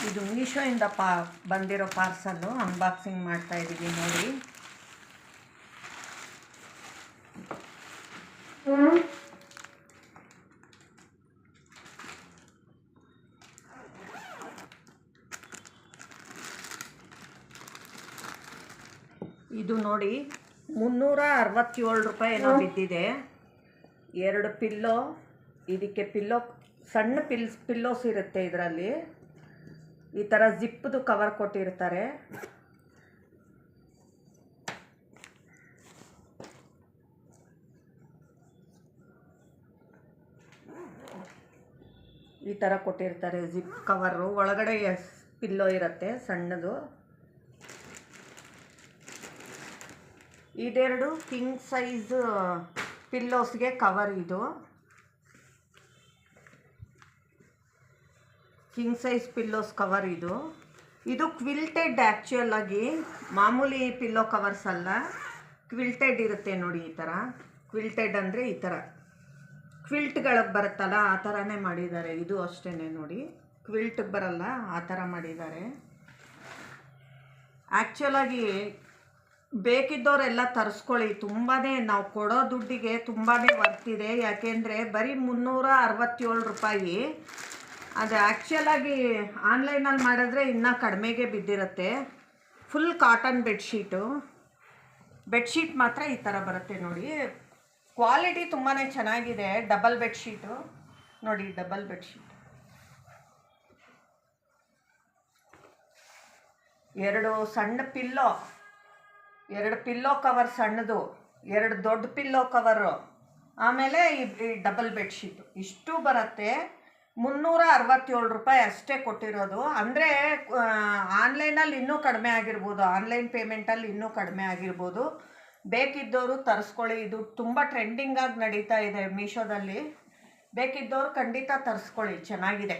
ಇದು ಮೀಶೋಯಿಂದ ಬಂದಿರೋ parcel unboxing ಮಾಡ್ತಾ ಇದ್ದೀವಿ ನೋಡಿ. ಇದು ನೋಡಿ 367 ರೂಪಾಯಿ ಏನೋ ಬಿದ್ದಿದೆ. 2 ಪಿಲ್ಲೋ, ಇದಕ್ಕೆ ಪಿಲ್ಲೋ ಸಣ್ಣ ಪಿಲ್ಲೋಸ್ ಇರುತ್ತೆ. ಇದರಲ್ಲಿ ಈ ಥರ ಜಿಪ್ದು ಕವರ್ ಕೊಟ್ಟಿರ್ತಾರೆ. ಈ ಥರ ಕೊಟ್ಟಿರ್ತಾರೆ ಜಿಪ್ ಕವರು. ಒಳಗಡೆ ಪಿಲ್ಲೋ ಇರುತ್ತೆ ಸಣ್ಣದು. ಇದೆರಡು ಕಿಂಗ್ ಸೈಜ್ ಪಿಲ್ಲೋಸ್ಗೆ ಕವರ್. ಇದು ಕಿಂಗ್ ಸೈಜ್ ಪಿಲ್ಲೋಸ್ ಕವರ್. ಇದು ಕ್ವಿಲ್ಟೆಡ್. ಆ್ಯಕ್ಚುಯಲ್ ಆಗಿ ಮಾಮೂಲಿ ಪಿಲ್ಲೋ ಕವರ್ಸ್ ಅಲ್ಲ, ಕ್ವಿಲ್ಟೆಡ್ ಇರುತ್ತೆ ನೋಡಿ. ಈ ಥರ ಕ್ವಿಲ್ಟೆಡ್ ಅಂದರೆ ಈ ಥರ ಕ್ವಿಲ್ಟ್ಗಳಿಗೆ ಬರುತ್ತಲ್ಲ, ಆ ಥರನೇ ಮಾಡಿದ್ದಾರೆ. ಇದು ಅಷ್ಟೇ ನೋಡಿ, ಕ್ವಿಲ್ಟ್ಗೆ ಬರಲ್ಲ, ಆ ಥರ ಮಾಡಿದ್ದಾರೆ. ಆ್ಯಕ್ಚುಲಾಗಿ ಬೇಕಿದ್ದವರೆಲ್ಲ ತರಿಸ್ಕೊಳ್ಳಿ. ತುಂಬಾ ನಾವು ಕೊಡೋ ದುಡ್ಡಿಗೆ ತುಂಬಾ ವರ್ತಿದೆ. ಯಾಕೆಂದರೆ ಬರೀ 367 ರೂಪಾಯಿ. ಅದು ಆ್ಯಕ್ಚುಲಾಗಿ ಆನ್ಲೈನಲ್ಲಿ ಮಾಡಿದ್ರೆ ಇನ್ನೂ ಕಡಿಮೆಗೆ ಬಿದ್ದಿರುತ್ತೆ. ಫುಲ್ ಕಾಟನ್ ಬೆಡ್ಶೀಟ್ ಮಾತ್ರ ಈ ಥರ ಬರುತ್ತೆ ನೋಡಿ. ಕ್ವಾಲಿಟಿ ತುಂಬಾ ಚೆನ್ನಾಗಿದೆ. ಡಬಲ್ ಬೆಡ್ಶೀಟು ನೋಡಿ, ಡಬಲ್ ಬೆಡ್ಶೀಟ್. 2 ಸಣ್ಣ ಪಿಲ್ಲೋ, 2 ಪಿಲ್ಲೋ ಕವರ್ ಸಣ್ಣದು, 2 ದೊಡ್ಡ ಪಿಲ್ಲೋ ಕವರು, ಆಮೇಲೆ ಈ ಡಬಲ್ ಬೆಡ್ಶೀಟು. ಇಷ್ಟು ಬರುತ್ತೆ. 367 ರೂಪಾಯಿ ಅಷ್ಟೇ ಕೊಟ್ಟಿರೋದು. ಅಂದರೆ ಆನ್ಲೈನಲ್ಲಿ ಇನ್ನೂ ಕಡಿಮೆ ಆಗಿರ್ಬೋದು, ಆನ್ಲೈನ್ ಪೇಮೆಂಟಲ್ಲಿ ಇನ್ನೂ ಕಡಿಮೆ ಆಗಿರ್ಬೋದು. ಬೇಕಿದ್ದವರು ತರಿಸ್ಕೊಳ್ಳಿ. ಇದು ತುಂಬ ಟ್ರೆಂಡಿಂಗಾಗಿ ನಡೀತಾ ಇದೆ ಮೀಶೋದಲ್ಲಿ. ಬೇಕಿದ್ದವರು ಖಂಡಿತ ತರಿಸ್ಕೊಳ್ಳಿ, ಚೆನ್ನಾಗಿದೆ.